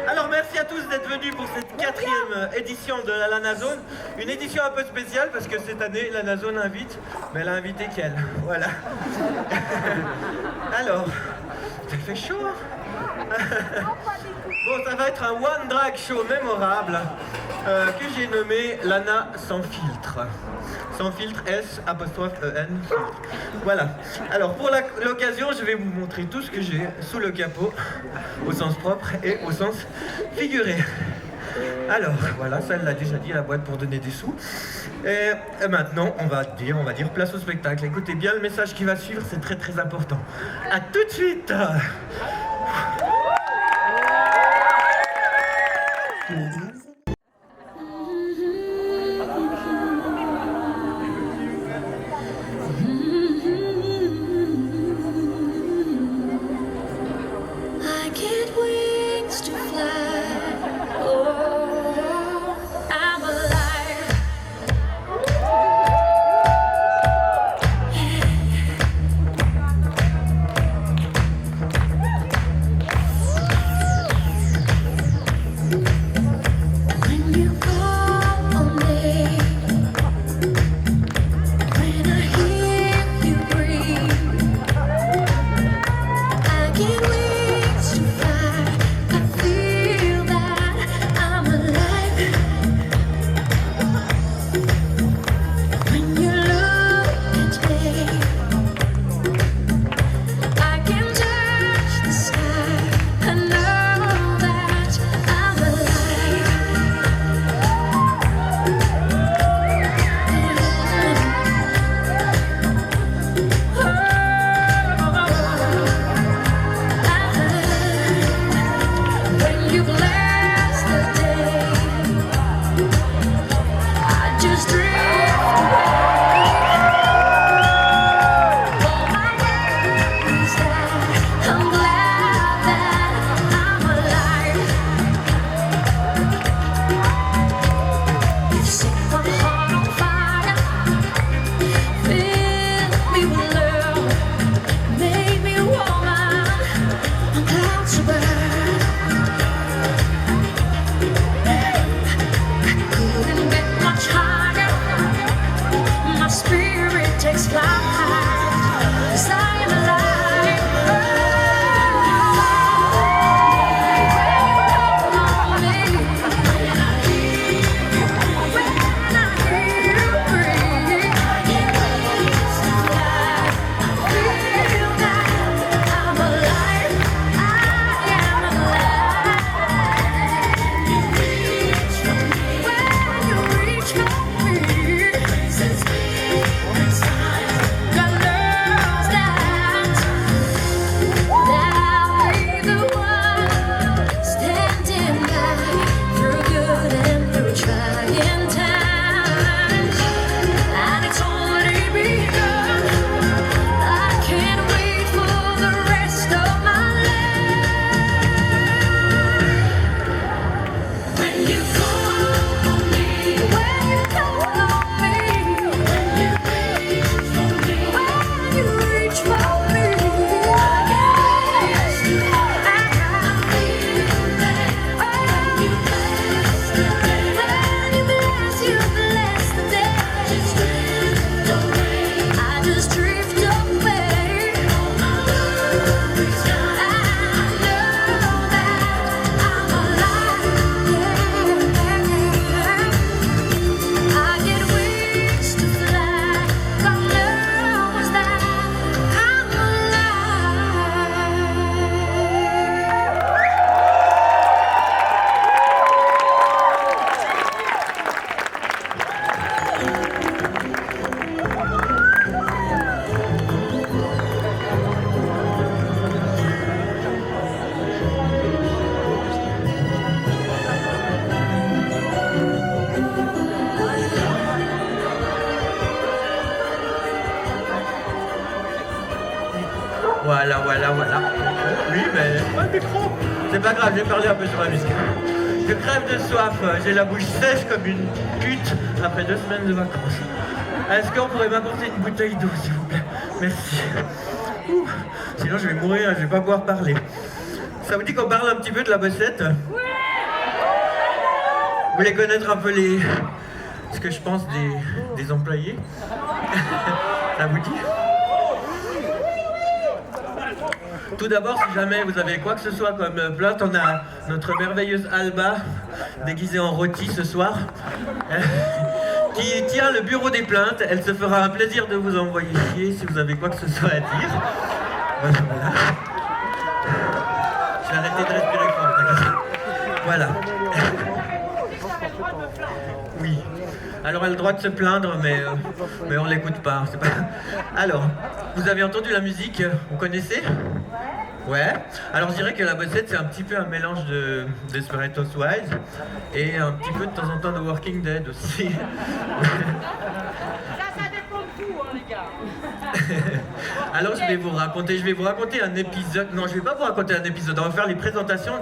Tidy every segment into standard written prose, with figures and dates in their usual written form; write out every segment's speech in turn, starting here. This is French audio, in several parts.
Alors merci à tous d'être venus pour cette 4e édition de la Lanazone. Une édition un peu spéciale parce que cette année la Lanazone invite, mais elle a invité qu'elle. Voilà. Alors, ça fait chaud hein. Bon, ça va être un one drag show mémorable que j'ai nommé Lana sans filtre. Sans filtre, S''EN. Voilà. Alors pour l'occasion, je vais vous montrer tout ce que j'ai sous le capot, au sens propre et au sens figuré. Alors voilà, ça elle l'a déjà dit, la boîte pour donner des sous. Et maintenant, on va dire place au spectacle. Écoutez bien le message qui va suivre, c'est très très important. À tout de suite. micro. C'est pas grave, je vais parler un peu sur la musique. Je crève de soif, j'ai la bouche sèche comme une pute après 2 semaines de vacances. Est-ce qu'on pourrait m'apporter une bouteille d'eau, s'il vous plaît? Merci. Ouh. Sinon, je vais mourir, je vais pas pouvoir parler. Ça vous dit qu'on parle un petit peu de la bossette? Vous voulez connaître un peu ce que je pense des employés? Ça vous dit? Tout d'abord, si jamais vous avez quoi que ce soit comme plainte, on a notre merveilleuse Alba, déguisée en rôti ce soir, qui tient le bureau des plaintes. Elle se fera un plaisir de vous envoyer chier si vous avez quoi que ce soit à dire. Voilà. Je vais arrêter de respirer fort, t'inquiète. Voilà. Oui. Alors elle a le droit de se plaindre, mais on l'écoute pas. Alors, vous avez entendu la musique? Vous connaissez? Ouais. Alors je dirais que la bossette c'est un petit peu un mélange de Desperate Housewives et un petit peu de temps en temps de Walking Dead aussi. Ça dépend de tout, hein, les gars. Alors je vais vous raconter un épisode. Non, je vais pas vous raconter un épisode. On va faire les présentations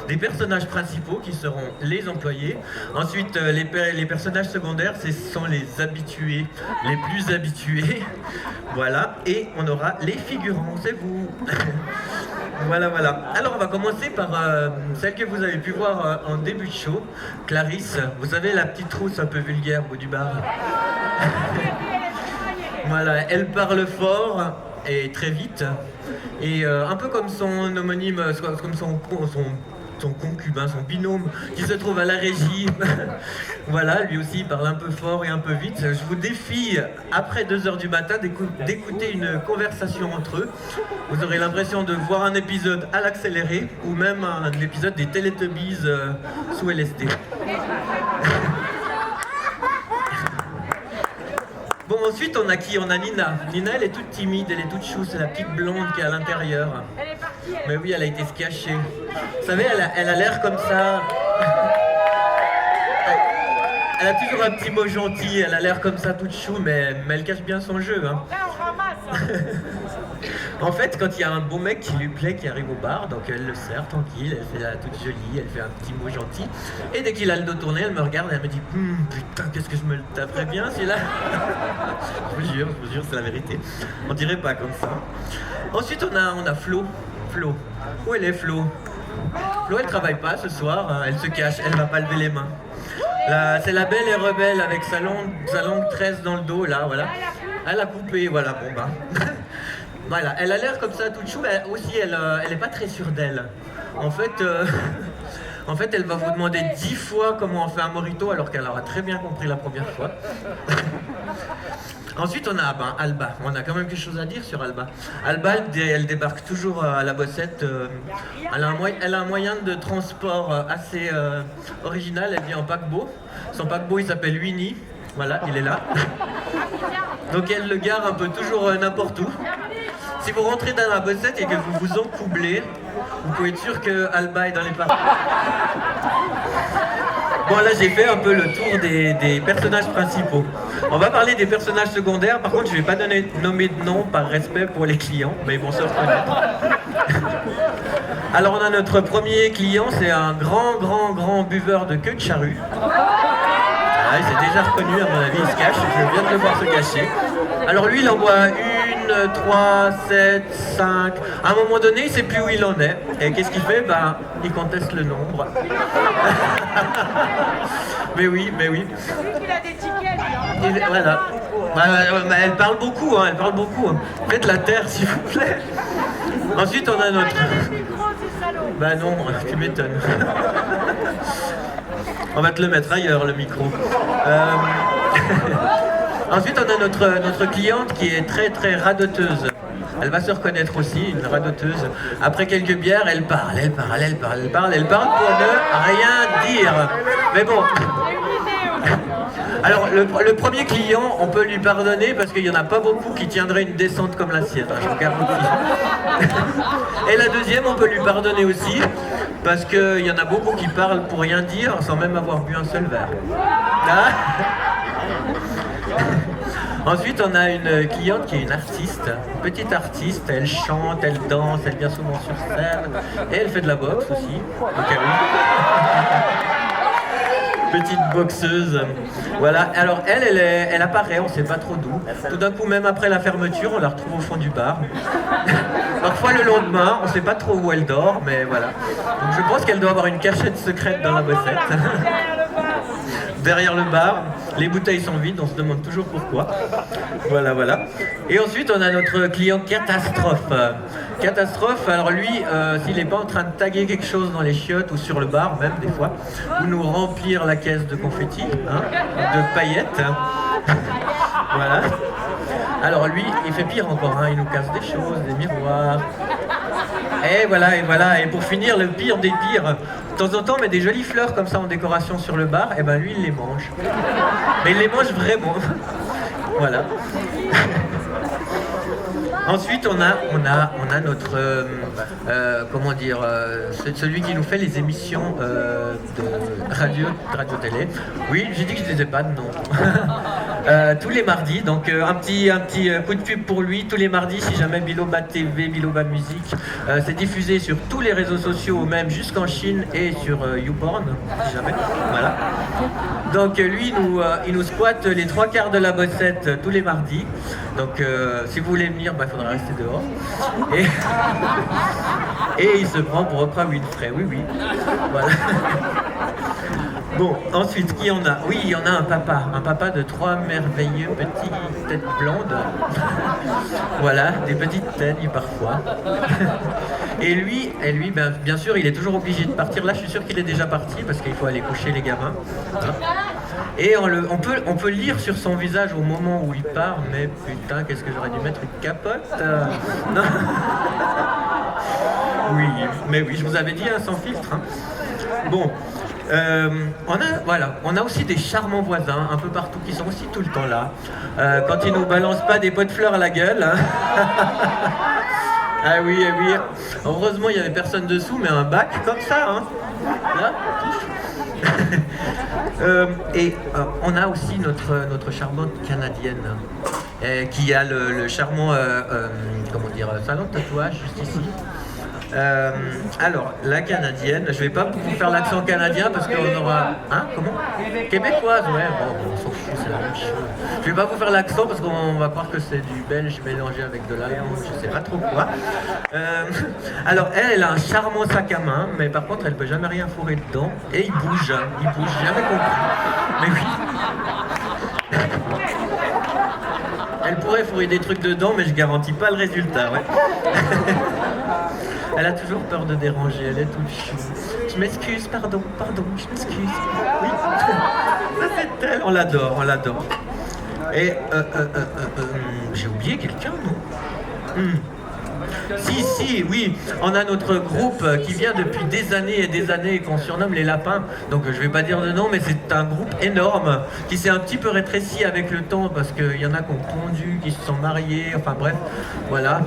des personnages principaux qui seront les employés. Ensuite, les personnages secondaires, ce sont les habitués, les plus habitués. Voilà. Et on aura les figurants, c'est vous. Voilà. Alors on va commencer par celle que vous avez pu voir en début de show, Clarisse. Vous savez, la petite rousse un peu vulgaire au bout du bar. Voilà, elle parle fort et très vite. Et un peu comme son homonyme, comme son concubin, son binôme, qui se trouve à la régie. Voilà, lui aussi il parle un peu fort et un peu vite. Je vous défie, après 2h du matin, d'écouter une conversation entre eux. Vous aurez l'impression de voir un épisode à l'accéléré, ou même un épisode des Teletubbies sous LSD. Bon, ensuite on a qui? On a Nina. Nina, elle est toute timide, elle est toute chou, c'est la petite blonde qui est à l'intérieur. Elle est partie, elle. Mais oui, elle a été se cacher. Vous savez, elle a l'air comme ça. Elle a toujours un petit mot gentil, elle a l'air comme ça toute chou, mais elle cache bien son jeu. Hein. Là, on ramasse. En fait, quand il y a un bon mec qui lui plaît, qui arrive au bar, donc elle le sert tranquille, elle fait la toute jolie, elle fait un petit mot gentil. Et dès qu'il a le dos tourné, elle me regarde et elle me dit putain, qu'est-ce que je me le taperais bien celui-là. Je vous jure, c'est la vérité. On dirait pas comme ça. Ensuite, on a Flo. Flo. Où elle est, Flo? Flo, elle travaille pas ce soir, elle se cache, elle va pas lever les mains. C'est la belle et rebelle avec sa longue tresse dans le dos, là, voilà. Elle a coupé, voilà, bon bah. Voilà, elle a l'air comme ça toute chou, mais aussi elle est pas très sûre d'elle. En fait, elle va vous demander 10 fois comment on fait un mojito alors qu'elle aura très bien compris la première fois. Ensuite, on a Alba. On a quand même quelque chose à dire sur Alba. Alba, elle débarque toujours à la bossette. Elle a un moyen de transport assez original. Elle vient en paquebot. Son paquebot, il s'appelle Winnie. Voilà, il est là. Donc elle le gare un peu toujours n'importe où. Si vous rentrez dans la bossette et que vous vous encoublez, vous pouvez être sûr que Alba est dans les parages. Bon, là j'ai fait un peu le tour des personnages principaux. On va parler des personnages secondaires. Par contre, je vais pas nommer de nom par respect pour les clients, mais ils vont se reconnaître. Alors on a notre premier client, c'est un grand buveur de queue de charrue. Ah, il s'est déjà reconnu, à mon avis, il se cache, je viens de le voir se cacher. Alors lui, il en boit 1, 3, 7, 5. À un moment donné, il ne sait plus où il en est. Et qu'est-ce qu'il fait? Il conteste le nombre. Mais oui. Il a des tickets, lui. Voilà. Elle parle beaucoup, hein, Faites la terre, s'il vous plaît. Ensuite, on a notre... Bah non, tu m'étonnes. On va te le mettre ailleurs, le micro. Ensuite, on a notre cliente qui est très radoteuse. Elle va se reconnaître aussi, une radoteuse. Après quelques bières, elle parle pour ne rien dire. Mais bon. Alors, le premier client, on peut lui pardonner parce qu'il n'y en a pas beaucoup qui tiendraient une descente comme la sienne. Je vous garantis. Et la deuxième, on peut lui pardonner aussi parce qu'il y en a beaucoup qui parlent pour rien dire sans même avoir bu un seul verre. Ensuite, on a une cliente qui est une artiste, une petite artiste. Elle chante, elle danse, elle vient souvent sur scène. Et elle fait de la boxe aussi, au cas où. Petite boxeuse. Voilà. Alors elle apparaît, on sait pas trop d'où. Tout d'un coup, même après la fermeture, on la retrouve au fond du bar. Parfois le lendemain, on sait pas trop où elle dort, mais voilà. Donc je pense qu'elle doit avoir une cachette secrète dans la bossette. Derrière le bar, les bouteilles sont vides, on se demande toujours pourquoi. Voilà, voilà. Et ensuite, on a notre client Catastrophe. Catastrophe, alors lui, s'il n'est pas en train de taguer quelque chose dans les chiottes ou sur le bar, même des fois, ou nous remplir la caisse de confettis, hein, de paillettes. Voilà. Alors lui, il fait pire encore, hein, il nous casse des choses, des miroirs. Et voilà, et pour finir, le pire des pires, de temps en temps, on met des jolies fleurs comme ça en décoration sur le bar, et ben lui, il les mange. Mais il les mange vraiment. Voilà. Ensuite, on a notre, comment dire, celui qui nous fait les émissions de radio-télé. Oui, j'ai dit que je ne disais pas de nom. Tous les mardis, donc un petit coup de pub pour lui. Tous les mardis, si jamais Biloba TV, Biloba Musique, c'est diffusé sur tous les réseaux sociaux, même jusqu'en Chine et sur YouPorn, si jamais. Voilà. Donc lui, il nous squatte les 3/4 de la bossette tous les mardis. Donc si vous voulez venir, il faudra rester dehors. Et il se prend pour Oprah Winfrey, oui. Voilà. Bon, ensuite, qui en a? Oui, il y en a un papa de 3 merveilleux petites têtes blondes. Voilà, des petites têtes parfois. Et lui, bien sûr, il est toujours obligé de partir. Là, je suis sûr qu'il est déjà parti parce qu'il faut aller coucher les gamins. Et on peut lire sur son visage au moment où il part, mais putain, qu'est-ce que j'aurais dû mettre une capote non. Oui, mais oui, je vous avais dit, hein, sans filtre. Hein. Bon. On a aussi des charmants voisins un peu partout qui sont aussi tout le temps là. Quand ils nous balancent pas des pots de fleurs à la gueule. Hein. Ah oui. Heureusement il y avait personne dessous, mais un bac comme ça. Hein. Là. On a aussi notre charmante Canadienne qui a le charmant salon de tatouage juste ici. Alors, la Canadienne, je vais pas vous faire l'accent canadien parce qu'on aura... Hein? Comment? Québécoise, ouais, bon, on s'en fout, c'est la même chose. Je vais pas vous faire l'accent parce qu'on va croire que c'est du belge mélangé avec de l'allemand, je sais pas trop quoi. Alors, elle a un charmant sac à main, mais par contre, elle peut jamais rien fourrer dedans. Et il bouge, jamais compris. Mais oui. Elle pourrait fourrer des trucs dedans, mais je garantis pas le résultat, ouais. Elle a toujours peur de déranger, elle est toute chou. Je m'excuse, pardon, je m'excuse. Oui, ça c'est elle, on l'adore. Et j'ai oublié quelqu'un, non? Si, oui, on a notre groupe qui vient depuis des années et des années et qu'on surnomme les lapins. Donc je vais pas dire de nom, mais c'est un groupe énorme qui s'est un petit peu rétréci avec le temps parce qu'il y en a qui ont pondu, qui se sont mariés, enfin bref, voilà.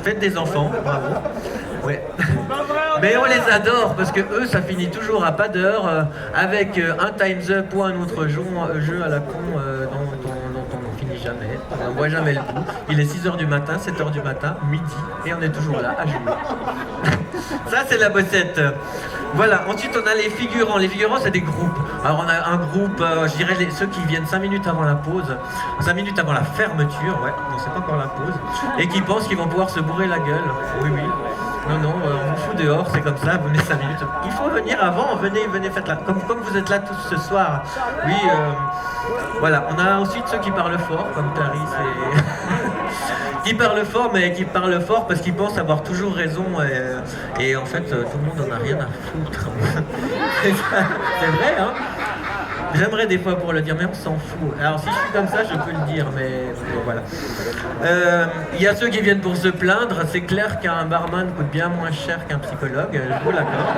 Faites des enfants, bravo. Ouais. Mais on les adore parce que eux, ça finit toujours à pas d'heure avec un Time's Up ou un autre jeu à la con dont on ne finit jamais. On ne voit jamais le bout. Il est 6h du matin, 7h du matin, midi, et on est toujours là à jouer. Ça, c'est la bossette. Voilà, ensuite on a les figurants. Les figurants, c'est des groupes. Alors on a un groupe, je dirais ceux qui viennent 5 minutes avant la pause, 5 minutes avant la fermeture, ouais, non, c'est pas encore la pause, et qui pensent qu'ils vont pouvoir se bourrer la gueule. Oui. Non, on vous fout dehors, c'est comme ça, venez 5 minutes. Il faut venir avant, venez, faites-la. Comme vous êtes là tous ce soir. Oui, voilà. On a ensuite ceux qui parlent fort, comme Clarisse et... qui parlent fort, mais qui parlent fort parce qu'ils pensent avoir toujours raison. Et en fait, tout le monde en a rien à foutre. C'est vrai, hein? J'aimerais des fois pour le dire, mais on s'en fout. Alors si je suis comme ça, je peux le dire, mais voilà. Il y a ceux qui viennent pour se plaindre. C'est clair qu'un barman coûte bien moins cher qu'un psychologue, je vous l'accorde.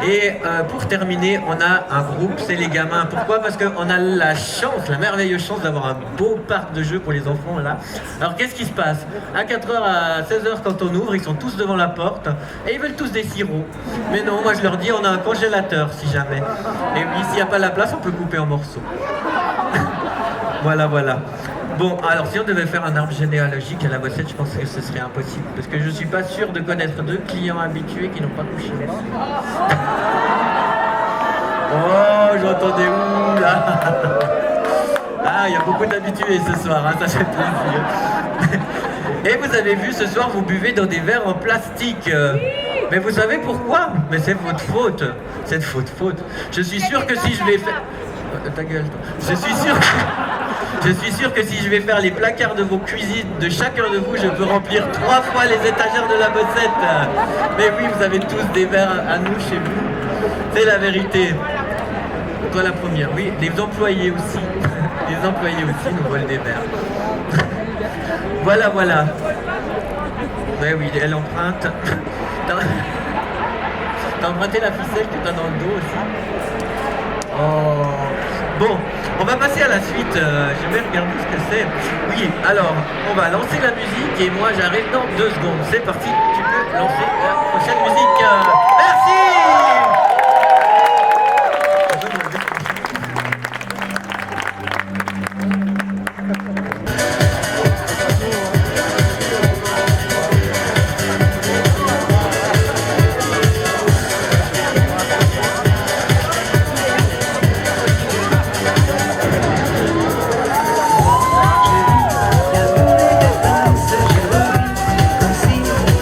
Et pour terminer, on a un groupe, c'est les gamins. Pourquoi? Parce qu'on a la chance, la merveilleuse chance d'avoir un beau parc de jeux pour les enfants là. Alors qu'est-ce qui se passe? À 4h, à 16h quand on ouvre, ils sont tous devant la porte et ils veulent tous des sirops. Mais non, moi je leur dis, on a un congélateur si jamais. Et puis s'il n'y a pas la place, on peut couper en morceaux. Voilà, voilà. Bon, alors si on devait faire un arbre généalogique à la bossette, je pense que ce serait impossible. Parce que je suis pas sûr de connaître 2 clients habitués qui n'ont pas couché. Oh, j'entendais où là? Ah, il y a beaucoup d'habitués ce soir, hein, ça fait plaisir. Et vous avez vu, ce soir, vous buvez dans des verres en plastique. Mais vous savez pourquoi? Mais c'est votre faute. C'est de votre faute. Je suis sûr que si je vais faire... Ta gueule, toi. Je suis sûr que si je vais faire les placards de vos cuisines de chacun de vous, je peux remplir 3 fois les étagères de la bossette. Mais oui, vous avez tous des verres à nous chez vous. C'est la vérité. Toi la première, oui. Les employés aussi. Les employés aussi nous volent des verres. Voilà, voilà. Ouais, oui, elle emprunte. T'as emprunté la ficelle que t'as dans le dos aussi. Oh. Bon, on va passer à la suite. Je vais regarder ce que c'est. Oui, alors, on va lancer la musique et moi j'arrive dans 2 secondes. C'est parti, tu peux lancer la prochaine musique. Merci!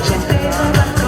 J'étais en vacances.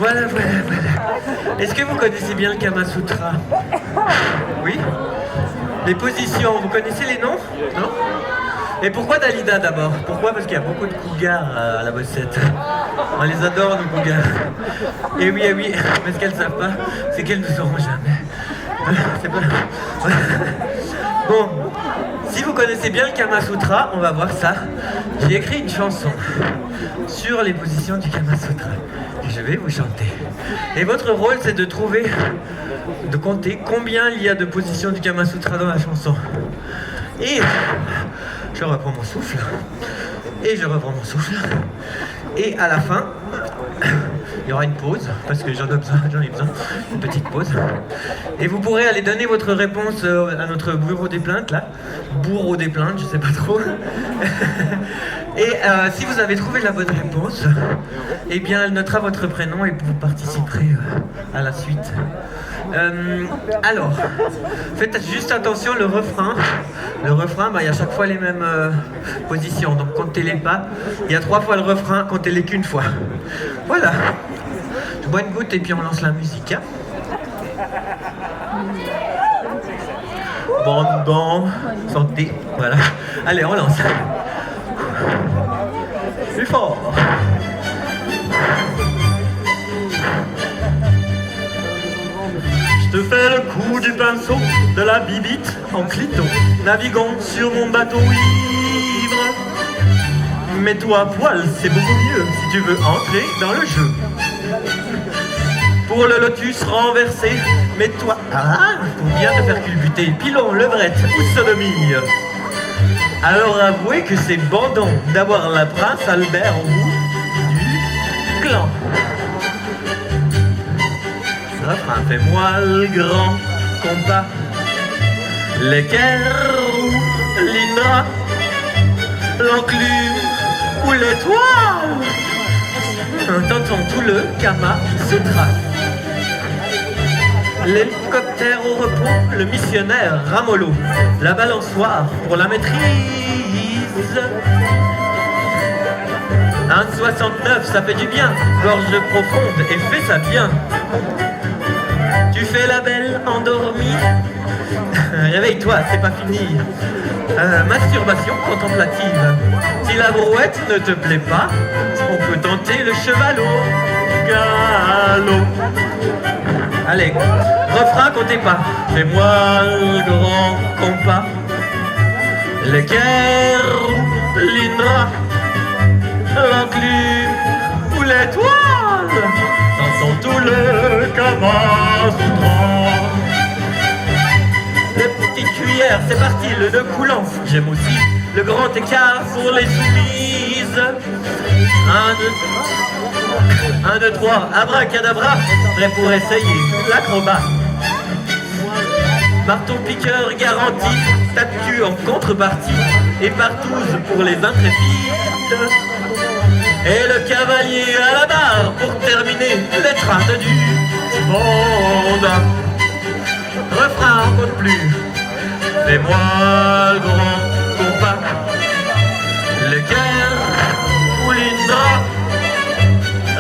Voilà. Est-ce que vous connaissez bien le Kama Sutra? Oui? Les positions, vous connaissez les noms? Non? Et pourquoi Dalida d'abord? Pourquoi? Parce qu'il y a beaucoup de cougars à la bossette. On les adore, nos cougars. Et oui, mais ce qu'elles ne savent pas, c'est qu'elles ne sauront jamais. C'est pas... Bon, si vous connaissez bien le Kama Sutra, on va voir ça. J'ai écrit une chanson sur les positions du Kama Sutra et je vais vous chanter. Et votre rôle, c'est de compter combien il y a de positions du Kama Sutra dans la chanson. Et je reprends mon souffle. Et à la fin, il y aura une pause, parce que j'en ai besoin, une petite pause. Et vous pourrez aller donner votre réponse à notre bureau des plaintes, là. Bourreau des plaintes, je sais pas trop. Et si vous avez trouvé la bonne réponse, eh bien, elle notera votre prénom et vous participerez à la suite. Alors, faites juste attention, le refrain, il y a chaque fois les mêmes positions, donc comptez-les pas. Il y a 3 fois le refrain, comptez-les qu'une fois. Voilà. Je bois une goutte et puis on lance la musique. Hein. Bon, santé, voilà. Allez, on lance. Plus fort. Je te fais le coup du pinceau, de la bibite en clito, naviguant sur mon bateau ivre. Mets-toi à poil, c'est beaucoup mieux si tu veux entrer dans le jeu. Pour le lotus renversé, mets-toi pour bien te faire culbuter, pilon, levrette ou sodomie. Alors avouez que c'est bandant d'avoir la prince Albert en bout du clan. Refrain, fais-moi le grand compas, l'équerre ou l'indra, l'enclume ou l'étoile. Tentons tout le Kama Sutra. L'hélicoptère au repos, le missionnaire ramollo, la balançoire pour la maîtrise. 1,69, ça fait du bien, gorge profonde et fais ça bien. Tu fais la belle endormie. Réveille-toi, c'est pas fini. Masturbation contemplative. Si la brouette ne te plaît pas, on peut tenter le cheval au galop. Allez, refrain, comptez pas. Fais-moi le grand compas, l'équerre ou l'indra, l'enclume ou l'étoile. Dansons tout le Kama Sutra. Les petites cuillères, c'est parti, le nœud coulant. J'aime aussi le grand écart pour les soumises. 1, 2, 3, abracadabra, prêt pour essayer l'acrobat. Marteau piqueur garanti, statue en contrepartie, et partouze pour les intrépides. Et le cavalier à la barre pour terminer l'étrade du monde. Refrain, on compte plus. Fais-moi le grand compas, l'équerre ou l'indra,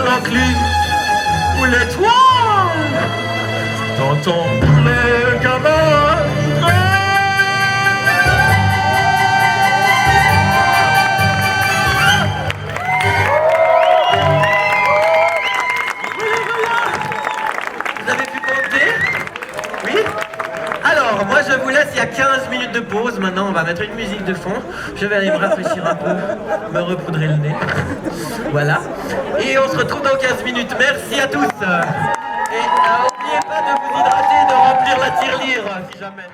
l'enclume ou l'étoile. Tentons le Kama Sutra. Vous avez pu compter? Oui? Alors, moi je vous laisse, il y a 15 minutes de pause. Maintenant, on va mettre une musique de fond. Je vais aller me rafraîchir un peu, me repoudrer le nez. Voilà. Et on se retrouve dans 15 minutes. Merci à tous. Et n'oubliez pas de vous hydrater, de remplir la tirelire, si jamais.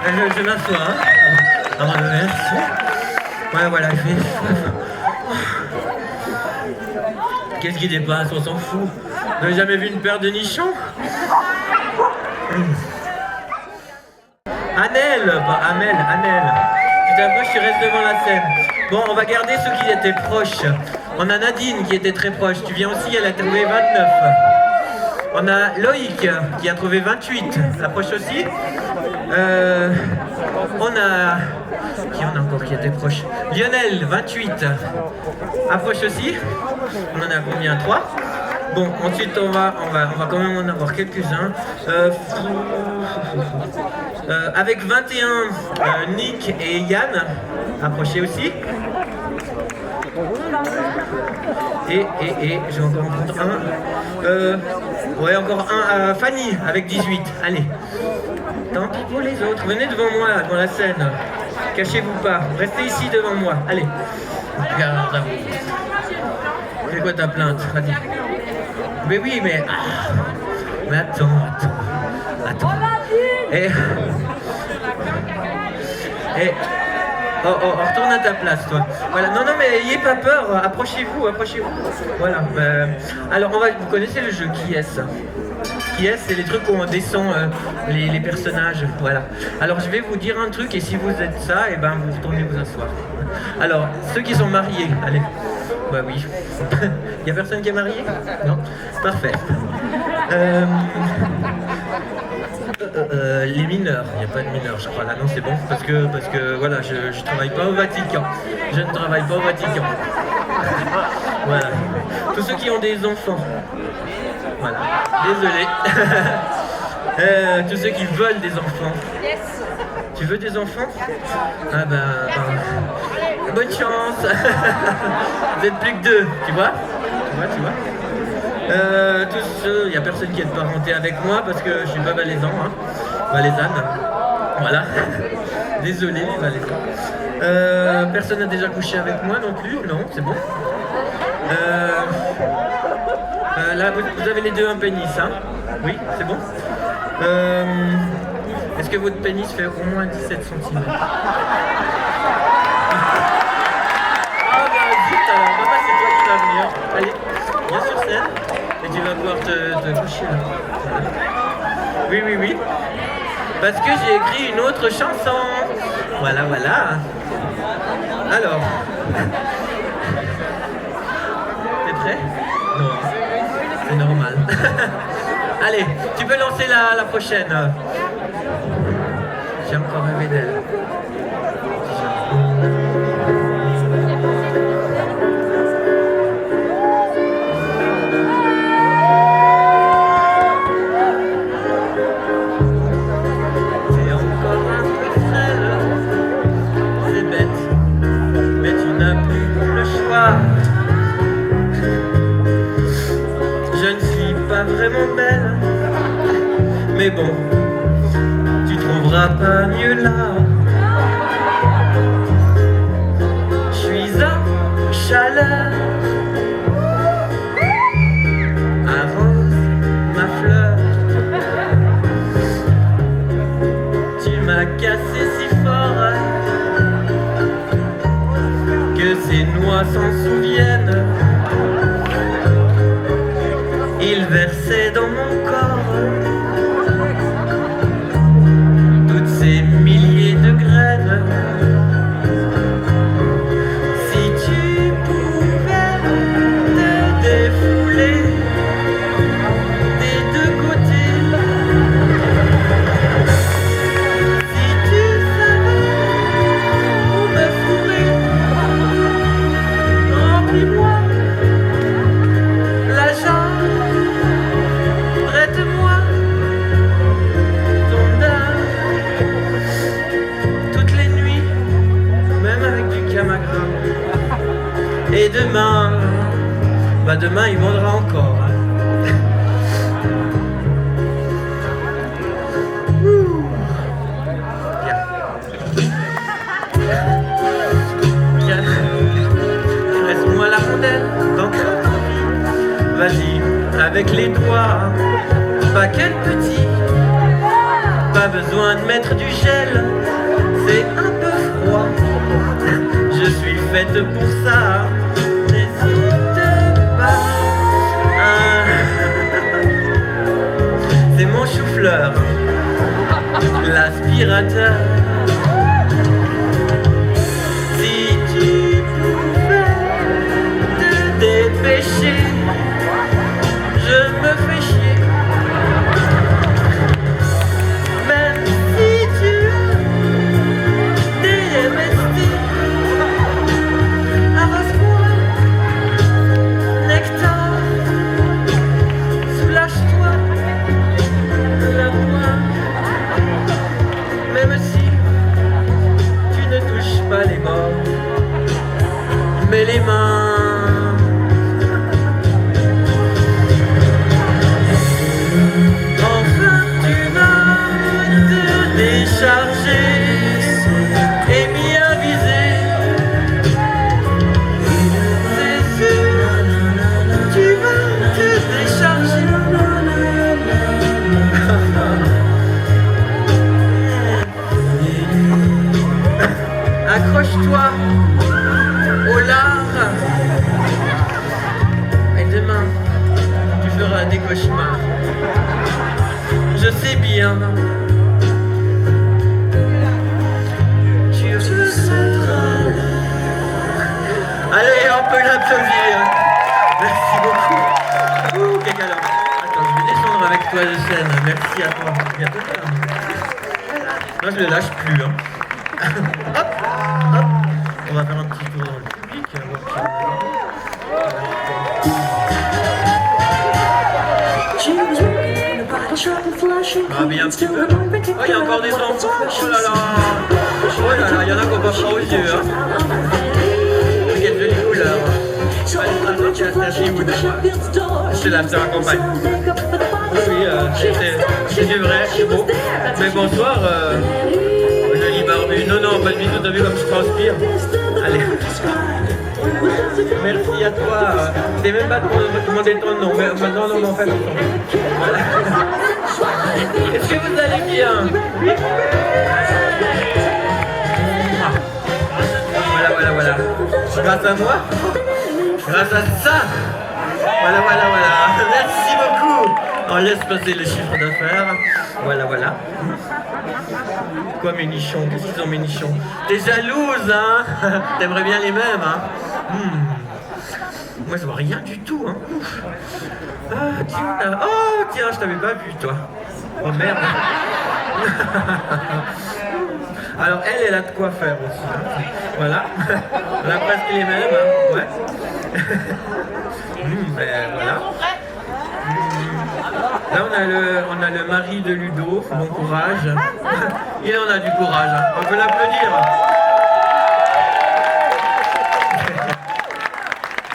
Je m'assois, hein. Avant de merci. Ouais, voilà, je vais... Qu'est-ce qui dépasse? On s'en fout. Vous n'avez jamais vu une paire de nichons? Annelle, bah Amel. Tu t'approches, tu restes devant la scène. Bon, on va garder ceux qui étaient proches. On a Nadine qui était très proche. Tu viens aussi, elle a trouvé 29. On a Loïc qui a trouvé 28. Approche aussi. On a... Qui on a encore qui était proche? Lionel, 28. Approche aussi. On en a combien? 3. Bon, ensuite on va quand même en avoir quelques-uns. Avec 21, Nick et Yann. Approchez aussi. Et je vais encore en prendre un. Ouais, encore un. Fanny avec 18. Allez. Tant pis pour les autres. Venez devant moi, devant la scène. Cachez-vous pas. Restez ici devant moi. Allez. Regarde. C'est quoi ta plainte? Vas-y. Mais oui, mais... Ah. Mais attends. Et... Oh, retourne à ta place, toi. Voilà, non, mais n'ayez pas peur, approchez-vous. Voilà. Alors, vous connaissez le jeu Qui est-ce? Qui est-ce? C'est les trucs où on descend les personnages. Voilà. Alors, je vais vous dire un truc, et si vous êtes ça, et ben vous retournez vous asseoir. Alors, ceux qui sont mariés, allez. Bah oui. Il y a personne qui est marié? Non? Parfait. Les mineurs, il n'y a pas de mineurs je crois là, non c'est bon, parce que voilà, je travaille pas au Vatican. Je ne travaille pas au Vatican. Voilà. Tous ceux qui ont des enfants. Voilà. Désolé. Tous ceux qui veulent des enfants. Tu veux des enfants? Ah bonne chance. Vous êtes plus que 2, tu vois? Tous ceux, il n'y a personne qui est de parenté avec moi parce que je suis pas valaisan, hein. Valaisanne. Voilà. Désolé les valaisans. Personne n'a déjà couché avec moi non plus? Non, c'est bon. Là, vous avez les deux un pénis, hein? Oui, c'est bon. Est-ce que votre pénis fait au moins 17 cm? Papa, c'est toi qui vas venir. Allez, viens sur scène et tu vas pouvoir te coucher là. Oui. Parce que j'ai écrit une autre chanson. Voilà. Alors. T'es prêt? Non. C'est normal. Allez, tu peux lancer la prochaine. J'ai encore rêvé d'elle. Vraiment belle, mais bon, tu trouveras pas mieux là. Je suis à chaleur, arrose ma fleur. Tu m'as cassé si fort que ces noix s'en souviennent. Il versait dans mon corps toutes ces milliers de graines. Si tu pouvais te défouler des deux côtés, si tu savais où me fourrer, remplis-moi la jambe. Prête-moi ton âme toutes les nuits, même avec du Camagra. Et demain, demain il vendra encore. Viens. Laisse-moi la rondelle dans ton envie. Vas-y, avec les doigts. Pas quel petit, pas besoin de mettre du gel, c'est un peu froid. Je suis faite pour ça, n'hésite pas. Ah. C'est mon chou-fleur, l'aspirateur. Si tu pouvais te dépêcher, je me fais chier. Même si tu as des MST, arrose-moi, nectar, soulage-toi, lave-moi. Même si tu ne touches pas les bords, mais les mains. Enfin tu vas te décharger et bien viser. C'est sûr, tu vas te décharger. Accroche-toi au lard. Et demain, tu feras des cauchemars. Je sais bien. Tu ressentras. Allez, on peut l'applaudir. Merci beaucoup. Ouh, quel galop. Attends, je vais descendre avec toi de scène. Merci à toi. Bientôt. Moi, je ne le lâche plus. Hein. Hop, hop. On va faire un petit tour dans le public. Ah, bien un petit peu. Oh, il y a encore des enfants. Oh là là. Oh là là, il y en a qu'on voit pas aux yeux. Hein. Quelle jolie couleur. C'est la sœur en campagne. Oui, c'est du vrai, c'est beau. Mais bonsoir, joli barbu. Non, non, pas de bisous, t'as vu comme je transpire. Allez. Merci à toi. C'est même pas de demander ton nom. Mais maintenant, non, en fait. Voilà. Est-ce que vous allez bien? Voilà, voilà, voilà. Grâce à moi? Grâce à ça? Voilà, voilà, voilà. Merci beaucoup. On laisse passer le chiffre d'affaires. Voilà, voilà. Quoi mes nichons? Qu'est-ce qu'ils ont mes nichons? T'es jalouse, hein? T'aimerais bien les mêmes, hein? Moi je vois rien du tout, hein? Ah, oh tiens, je t'avais pas vu toi. Oh merde. Alors elle a de quoi faire aussi, hein? Voilà. On a presque les mêmes, hein? Ouais. Ben, voilà. Là on a le mari de Ludo, bon courage. Il en a du courage, hein. On peut l'applaudir.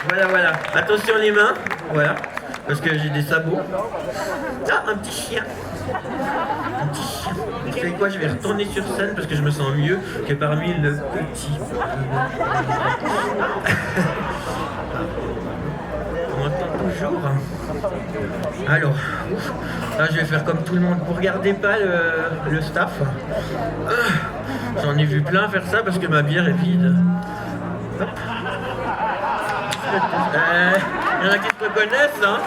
Voilà, voilà. Attention les mains, voilà, parce que j'ai des sabots. Ah, un petit chien. Un petit chien. Vous savez quoi, je vais retourner sur scène parce que je me sens mieux que parmi le petit. On m'entend toujours. Alors, là je vais faire comme tout le monde. Vous regardez pas le staff. J'en ai vu plein faire ça parce que ma bière est vide. Hop. Il y en a qui se reconnaissent, hein?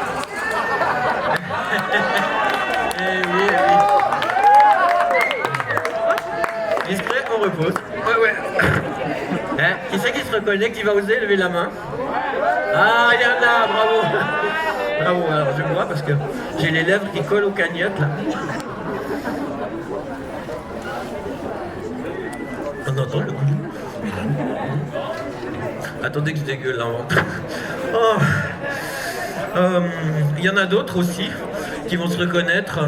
Eh oui, eh oui. Discret, on repose. Ouais, ouais. Qui c'est qui se reconnaît, qui va oser lever la main? Ah, il y en a, bravo. Bravo, alors je vois parce que j'ai les lèvres qui collent aux cagnottes, là. On entend le goût. Attendez que je dégueule là. Oh. Y en a d'autres aussi qui vont se reconnaître.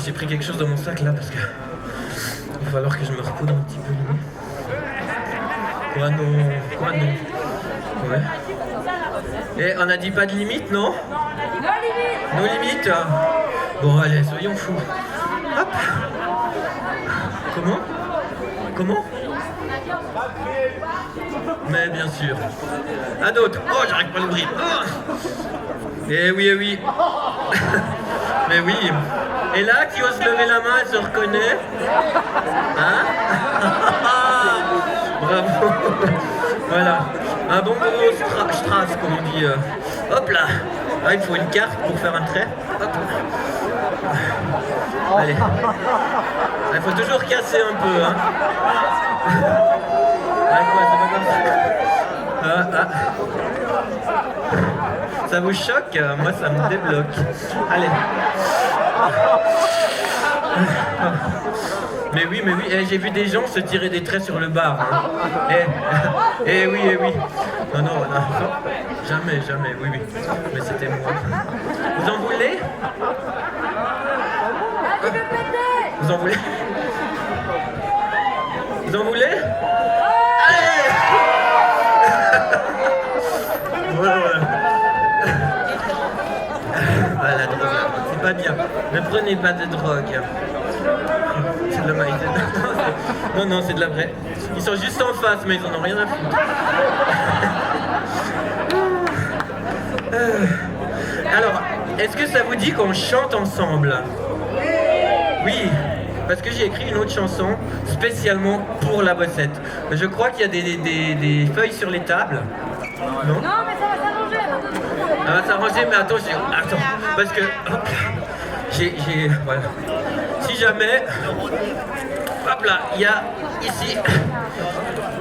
J'ai pris quelque chose dans mon sac là parce que il va falloir que je me repoudre un petit peu. Quoi non? Quoi non? Ouais. Et on a dit pas de limite, non? Nos limites. Bon allez, soyons fous. Hop. Comment? Comment? Mais bien sûr. À d'autres. Oh, j'arrive pas à l'ouvrir. Oh. Eh oui, eh oui. Mais oui. Et là, qui ose lever la main, elle se reconnaît. Hein? Bravo. Voilà. Un bon gros strass, comme on dit. Hop là. Ah, il faut une carte pour faire un trait. Hop. Allez. Il faut toujours casser un peu. Hein. Ah, quoi, c'est pas comme ça. Ça vous choque? Moi, ça me débloque. Allez. Mais oui, j'ai vu des gens se tirer des traits sur le bar. Hein. Oui. Non, jamais, oui. Mais c'était moi. Vous en voulez? Vous en voulez? Vous en voulez? Allez! Voilà. Ah, la drogue, c'est pas bien. Ne prenez pas de drogue. C'est de la maïs. Non, c'est de la vraie. Ils sont juste en face, mais ils en ont rien à foutre. Alors, est-ce que ça vous dit qu'on chante ensemble? Oui, parce que j'ai écrit une autre chanson spécialement pour la bossette. Je crois qu'il y a des feuilles sur les tables. Non, mais ça va s'arranger. Ça va s'arranger, mais attends, parce que hop, voilà. Si jamais, hop là, il y a ici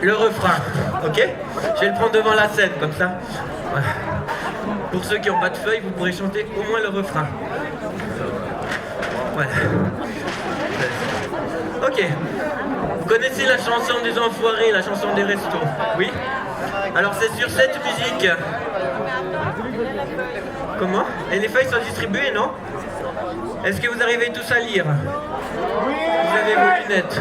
le refrain, ok? Je vais le prendre devant la scène, comme ça. Voilà. Pour ceux qui n'ont pas de feuilles, vous pourrez chanter au moins le refrain. Voilà. Ok. Vous connaissez la chanson des enfoirés, la chanson des restos? Oui? Alors c'est sur cette musique. Comment? Et les feuilles sont distribuées, non? Est-ce que vous arrivez tous à lire? Vous avez vos lunettes.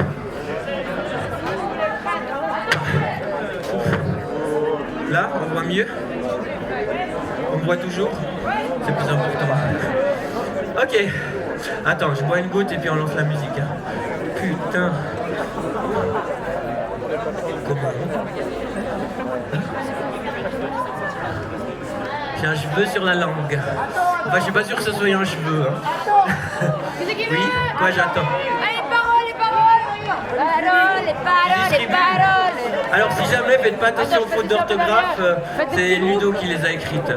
Là, on voit mieux. On me voit toujours. C'est plus important. Ok. Attends, je bois une goutte et puis on lance la musique. Putain. Comment? J'ai un cheveu sur la langue. Enfin, je suis pas sûr que ce soit un cheveu. Hein. Oui, quoi j'attends? Les paroles. Alors si jamais, faites pas attention aux fautes d'orthographe, c'est Ludo qui les a écrites.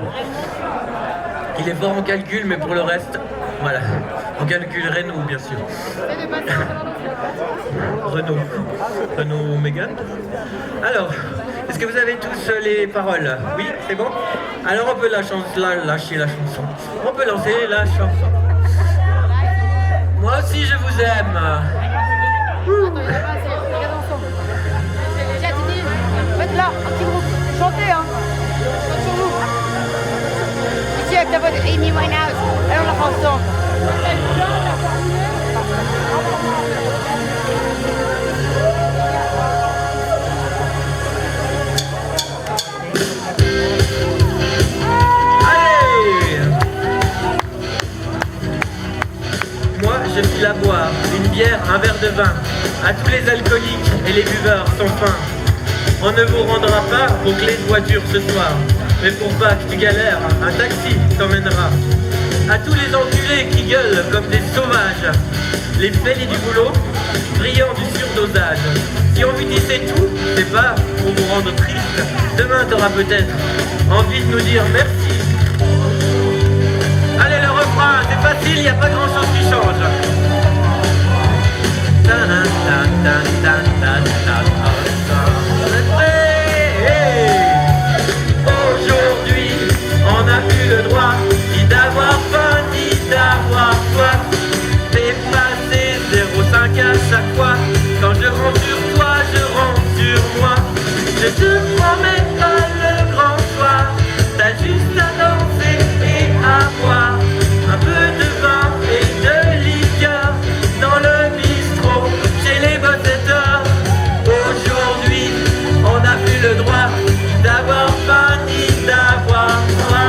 Il est fort en calcul, mais pour le reste, voilà. En calcul Renault, bien sûr. Renault Mégane. Alors, est-ce que vous avez tous les paroles? Oui, c'est bon? Alors on peut lâcher la chanson. On peut lancer la chanson. Moi aussi je vous aime. Faites là, un petit groupe. Chantez, hein. Chante sur vous. Ici avec ta voix de Amy Winehouse. Allez, on la fait ensemble. Je file à boire, une bière, un verre de vin. À tous les alcooliques et les buveurs sans fin. On ne vous rendra pas vos clés de voiture ce soir. Mais pour pas que tu galères, un taxi t'emmènera. À tous les enculés qui gueulent comme des sauvages. Les fêlés du boulot, brillants du surdosage. Si on vous dit c'est tout, c'est pas pour vous rendre triste. Demain t'auras peut-être envie de nous dire merci. Allez, le refrain, c'est facile, il n'y a pas grand chose qui change. Aujourd'hui, on a eu le droit ni d'avoir faim, ni d'avoir soif. T'es passé 0,5 à chaque fois. Quand je rentre sur toi, je rentre sur moi. Je te promets pas le grand soir. T'as juste à danser et à boire un peu de vin et de liqueur dans le bistrot chez les bossetteurs. Aujourd'hui, on n'a plus le droit d'avoir faim ni d'avoir soif.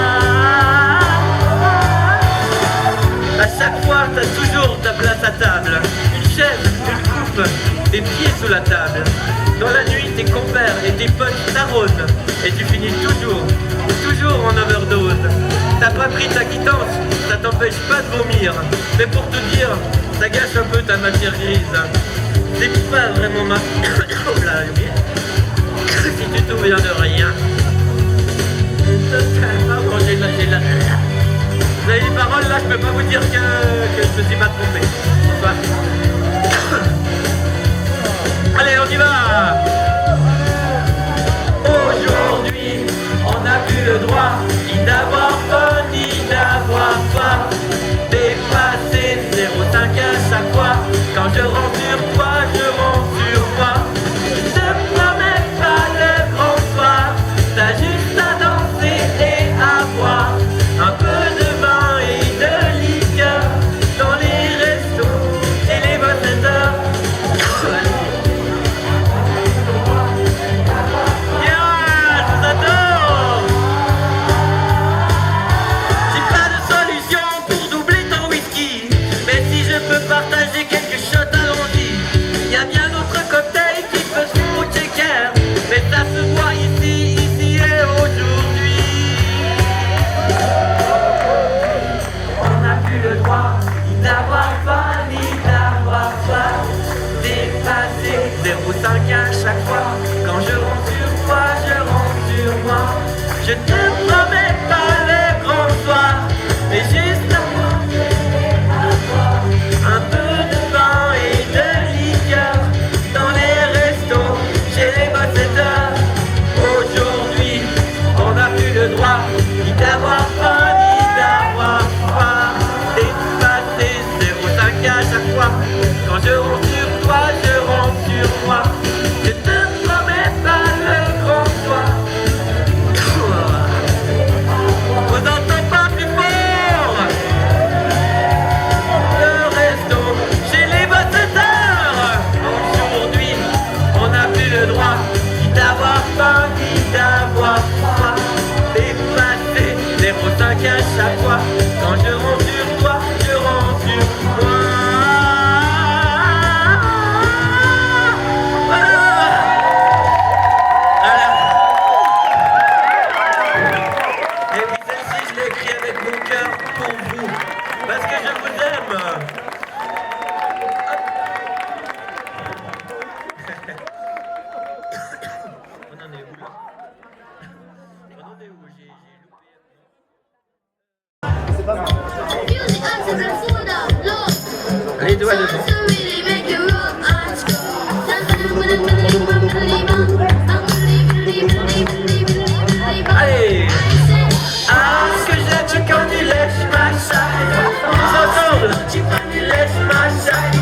À chaque fois, t'as toujours ta place à table. Une chaise, une coupe, des pieds sous la table. Dans la nuit, tes compères verre et tes potes t'arrosent. Et tu finis toujours en overdose. T'as pas pris ta quittance, ça t'empêche pas de vomir. Mais pour te dire, ça gâche un peu ta matière grise. C'est pas vraiment ma... Oh là, si tu te souviens de rien. Pardon, j'ai la... Vous avez les paroles là, je peux pas vous dire que je me suis pas trompé. Enfin... Allez, on y va. Aujourd'hui, on n'a plus le droit ni d'avoir faim, ni d'avoir soif. Dépasser 0,5 à chaque fois. Quand je rentre sur toi, je rentre sur moi. Je te promets pas le grand soir. T'as juste à danser et à boire un peu de vin et de liqueur dans les restos et les bonnes heures. Partager quelques shots, allons-y. Il y a bien d'autres cocktails qui peuvent se foutre cœur, mais ça se voit ici et aujourd'hui. On n'a plus le droit ni d'avoir faim, ni d'avoir soif. Dépasser 0,5 à chaque fois. Quand je rentre sur toi, je rentre sur moi. Je te promets pas le grand soir, mais juste à un peu de vin et de liqueur dans les restos, chez les bosseurs. Aujourd'hui, on n'a plus le droit ni d'avoir faim, ni d'avoir soif. Dépasser 0,5 à chaque fois. Quand je rentre sur toi, je rentre sur moi. Je te promets pas le grand soir. Vous entendez pas plus fort? Aujourd'hui, on n'a plus le droit ni d'avoir faim, ni d'avoir soif. Dépasser 0,5 à chaque fois. Quand je rentre sur toi, je rentre sur moi. Voilà. Et puis celle-ci, je l'ai écrite avec mon cœur pour vous, parce que je vous aime. Les doigts dedans. Allez. Ah, ce que j'aime quand tu lèches ma chatte. Ensemble. Quand tu lèches ma chatte.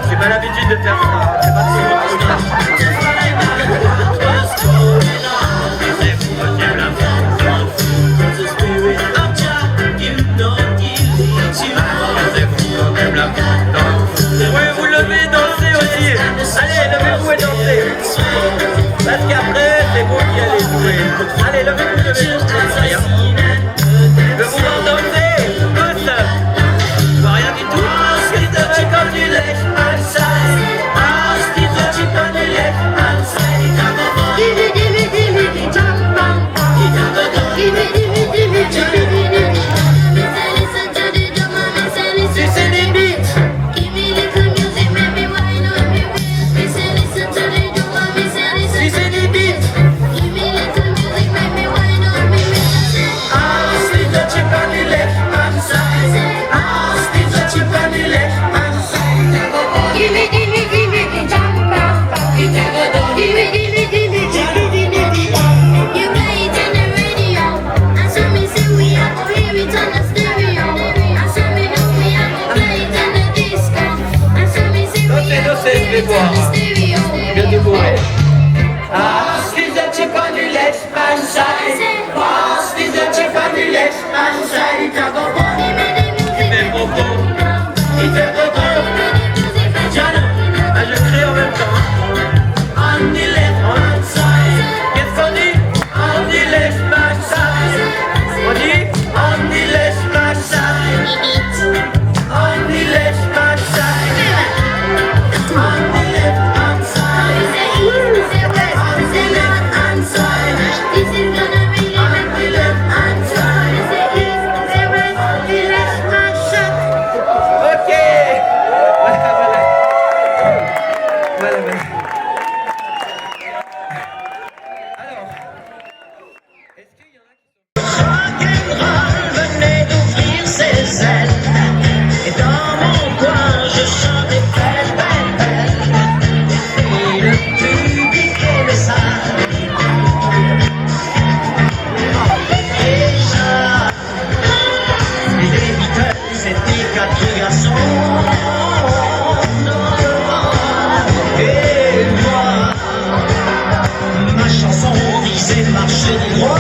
J'ai pas l'habitude de faire ça. C'est pas vous pouvez vous lever et danser aussi. Allez, levez-vous et dansez. Parce qu'après, c'est vous qui allez jouer. Allez, levez-vous, levez-vous. Rien. Je veux vous voir danser. Tous. Pas rien du tout. Ce qui te veut quand tu lèches ma chaise. Ce qui te veut quand tu lèches ma chaise. Tu sais des beats. Tu sais des beats. garçons dans le vent. Et moi, ma chanson disait marcher du droit.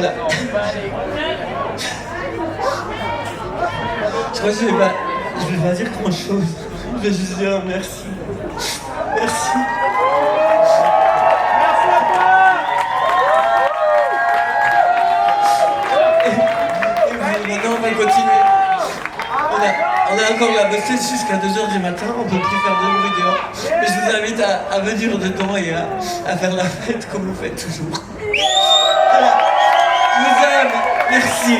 Voilà. Je crois que je vais pas dire grand chose. Je vais juste dire merci. Merci. Et maintenant on va continuer. On a encore la bossette jusqu'à 2h du matin, on peut plus faire de bruit dehors. Mais je vous invite à venir dedans et à faire la fête comme vous faites toujours. Voilà. Je vous aime. Merci.